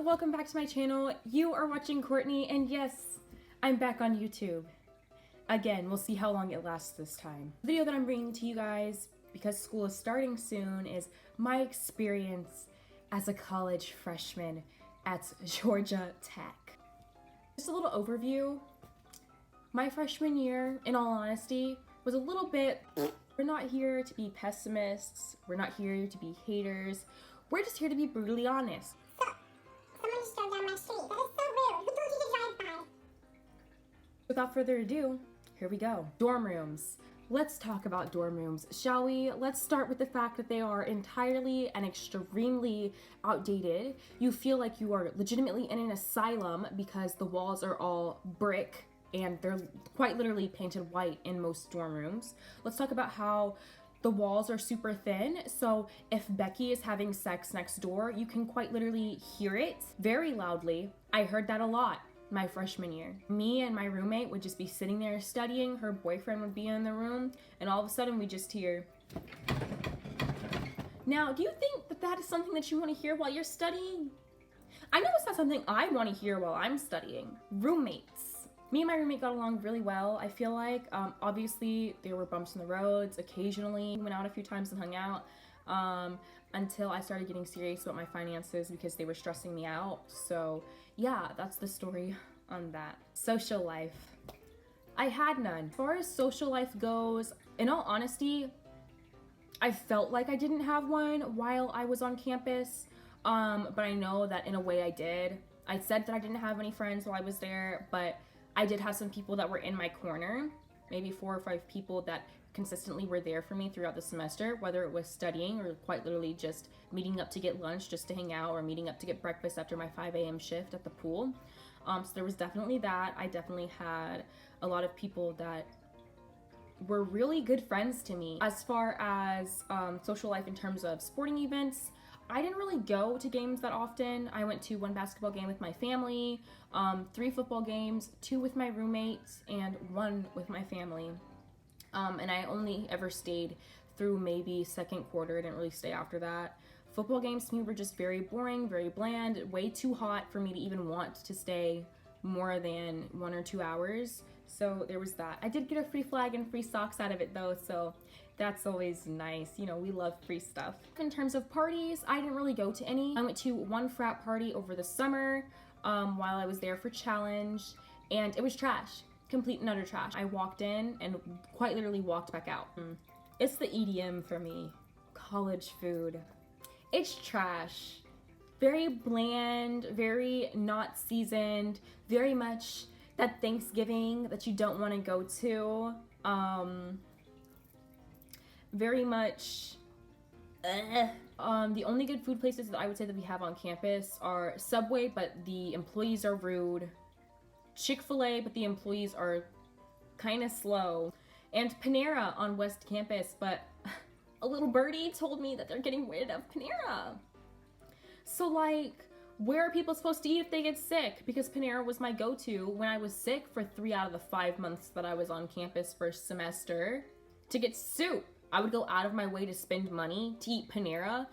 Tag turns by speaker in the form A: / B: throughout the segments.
A: welcome back to my channel. You are watching Courtney, and yes, I'm back on YouTube. Again, we'll see how long it lasts this time. The video that I'm bringing to you guys, because school is starting soon, is my experience as a college freshman at Georgia Tech. Just a little overview. My freshman year, in all honesty, was a little bit, we're not here to be pessimists, we're not here to be haters, we're just here to be brutally honest.
B: Someone just drove down my street. That is so rude. Who told you to drive by?
A: Without further ado, here we go. Dorm rooms. Let's talk about dorm rooms, shall we? Let's start with the fact that they are entirely and extremely outdated. You feel like you are legitimately in an asylum because the walls are all brick and they're quite literally painted white in most dorm rooms. Let's talk about how the walls are super thin, so if Becky is having sex next door, you can quite literally hear it very loudly. I heard that a lot my freshman year. Me and my roommate would just be sitting there studying, her boyfriend would be in the room, and all of a sudden we just hear. Now, do you think that that is something that you want to hear while you're studying? I know it's not something I want to hear while I'm studying. Roommates. Me and my roommate got along really well, I feel like. Obviously, there were bumps in the roads. Occasionally, we went out a few times and hung out until I started getting serious about my finances because they were stressing me out. So yeah, that's the story on that. Social life. I had none. As far as social life goes, in all honesty, I felt like I didn't have one while I was on campus, but I know that in a way I did. I said that I didn't have any friends while I was there, but I did have some people that were in my corner, maybe 4 or 5 people that consistently were there for me throughout the semester, whether it was studying or quite literally just meeting up to get lunch just to hang out, or meeting up to get breakfast after my 5 a.m. shift at the pool. So there was definitely that. I definitely had a lot of people that were really good friends to me. As far as social life in terms of sporting events, I didn't really go to games that often. I went to 1 basketball game with my family, 3 football games, 2 with my roommates, and 1 with my family. And I only ever stayed through maybe second quarter. I didn't really stay after that. Football games to me were just very boring, very bland, way too hot for me to even want to stay more than 1 or 2 hours. So there was that. I did get a free flag and free socks out of it though, so that's always nice. You know, we love free stuff. In terms of parties, I didn't really go to any. I went to 1 frat party over the summer while I was there for challenge, and it was trash. Complete and utter trash. I walked in and quite literally walked back out. It's the EDM for me. College food. It's trash. Very bland, very not seasoned, very much that Thanksgiving that you don't want to go to. Very much the only good food places that I would say that we have on campus are Subway, but the employees are rude. Chick-fil-A, but the employees are kind of slow. And Panera on West Campus, but a little birdie told me that they're getting rid of Panera. So like, where are people supposed to eat if they get sick? Because Panera was my go-to when I was sick for 3 out of the 5 months that I was on campus first semester. To get soup, I would go out of my way to spend money to eat Panera,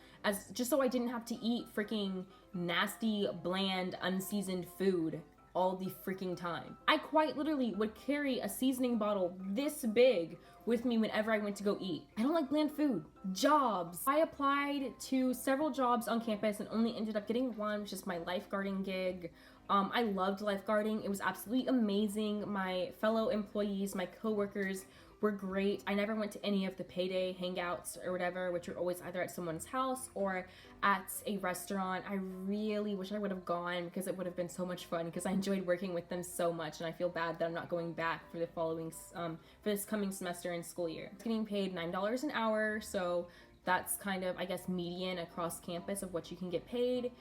A: just so I didn't have to eat freaking nasty, bland, unseasoned food all the freaking time. I quite literally would carry a seasoning bottle this big with me whenever I went to go eat. I don't like bland food. Jobs. I applied to several jobs on campus and only ended up getting one, which is my lifeguarding gig. I loved lifeguarding. It was absolutely amazing. My fellow employees, my coworkers were great. I never went to any of the payday hangouts or whatever, which were always either at someone's house or at a restaurant. I really wish I would have gone because it would have been so much fun because I enjoyed working with them so much, and I feel bad that I'm not going back for the following, for this coming semester and school year. It's getting paid $9 an hour, so that's kind of, I guess, median across campus of what you can get paid.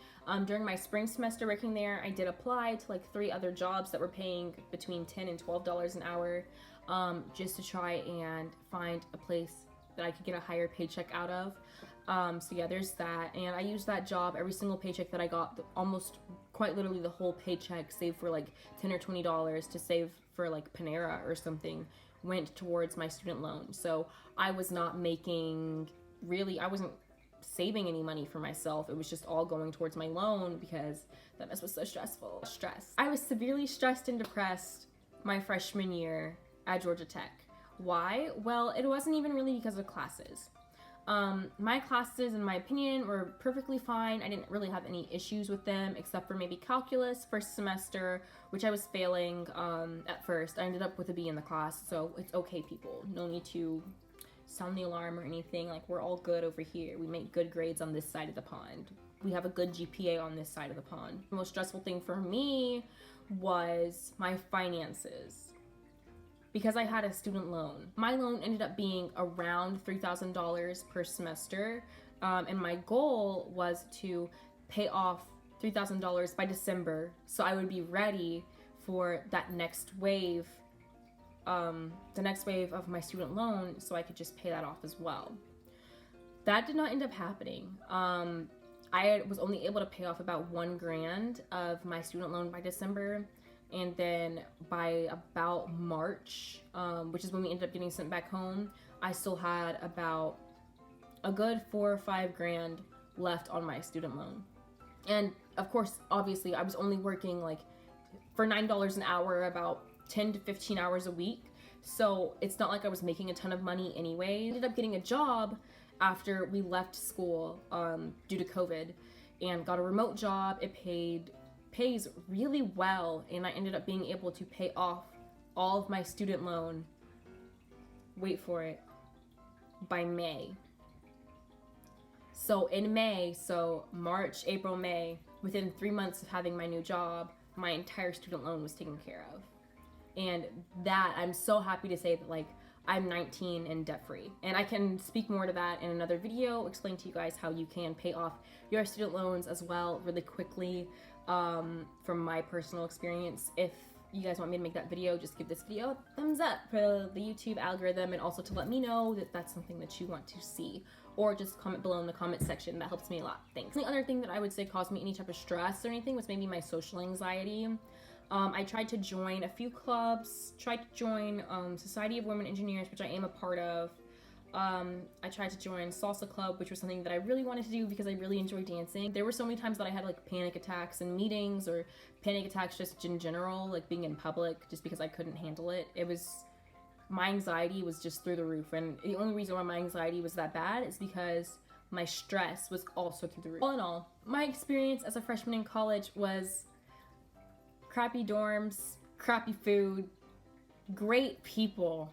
A: During my spring semester working there, I did apply to like 3 other jobs that were paying between $10 and $12 an hour, just to try and find a place that I could get a higher paycheck out of. So yeah, there's that. And I used that job, every single paycheck that I got, almost quite literally the whole paycheck, save for like $10 or $20 to save for like Panera or something, went towards my student loan. So I was not making, really, I wasn't saving any money for myself. It was just all going towards my loan because that mess was so stressful. I was severely stressed and depressed my freshman year at Georgia Tech. Why? Well, it wasn't even really because of classes. My classes, in my opinion, were perfectly fine. I didn't really have any issues with them except for maybe calculus first semester, which I was failing at first. I ended up with a B in the class, so it's okay, people. No need to sound the alarm or anything. Like, we're all good over here. We make good grades on this side of the pond. We have a good GPA on this side of the pond. The most stressful thing for me was my finances. Because I had a student loan. My loan ended up being around $3,000 per semester, and my goal was to pay off $3,000 by December, so I would be ready for that next wave, the next wave of my student loan, so I could just pay that off as well. That did not end up happening. I was only able to pay off about $1,000 of my student loan by December. And then by about March, which is when we ended up getting sent back home, I still had about a good $4 or $5 grand left on my student loan. And of course, obviously, I was only working like for $9 an hour, about 10 to 15 hours a week. So it's not like I was making a ton of money anyway. I ended up getting a job after we left school due to COVID and got a remote job. It pays really well, and I ended up being able to pay off all of my student loan, wait for it, by May. So in May, so March, April, May, within 3 months of having my new job, my entire student loan was taken care of. And that, I'm so happy to say that, like, I'm 19 and debt-free. And I can speak more to that in another video, explain to you guys how you can pay off your student loans as well really quickly. From my personal experience. If you guys want me to make that video, just give this video a thumbs up for the YouTube algorithm, and also to let me know that that's something that you want to see, or just comment below in the comment section. That helps me a lot. Thanks. The other thing that I would say caused me any type of stress or anything was maybe my social anxiety. I tried to join a few clubs, tried to join Society of Women Engineers, which I am a part of. I tried to join salsa club, which was something that I really wanted to do because I really enjoy dancing. There were so many times that I had like panic attacks in meetings, or panic attacks just in general, like being in public, just because I couldn't handle it. My anxiety was just through the roof, and the only reason why my anxiety was that bad is because my stress was also through the roof. All in all, my experience as a freshman in college was crappy dorms, crappy food, great people,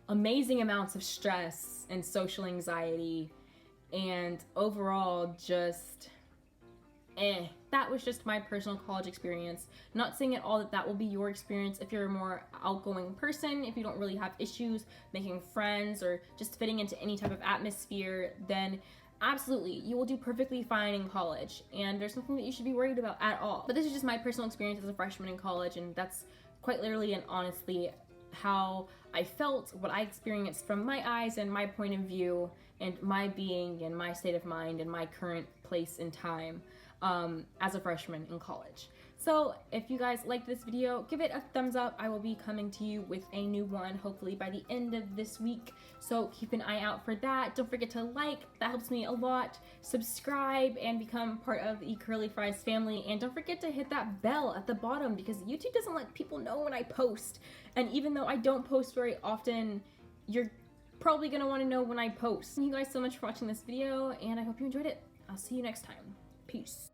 A: amazing amounts of stress and social anxiety, and overall just that was just my personal college experience. Not saying at all that that will be your experience if you're a more outgoing person, if you don't really have issues making friends or just fitting into any type of atmosphere, then absolutely, you will do perfectly fine in college, and there's nothing that you should be worried about at all. But this is just my personal experience as a freshman in college, and that's quite literally and honestly how I felt, what I experienced from my eyes and my point of view, and my being and my state of mind and my current place in time as a freshman in college. So if you guys like this video, give it a thumbs up. I will be coming to you with a new one hopefully by the end of this week, so keep an eye out for that. Don't forget to like, that helps me a lot. Subscribe and become part of the Curly Fries family, and don't forget to hit that bell at the bottom because YouTube doesn't let people know when I post, and even though I don't post very often, you're probably gonna want to know when I post. Thank you guys so much for watching this video, and I hope you enjoyed it. I'll see you next time. Peace.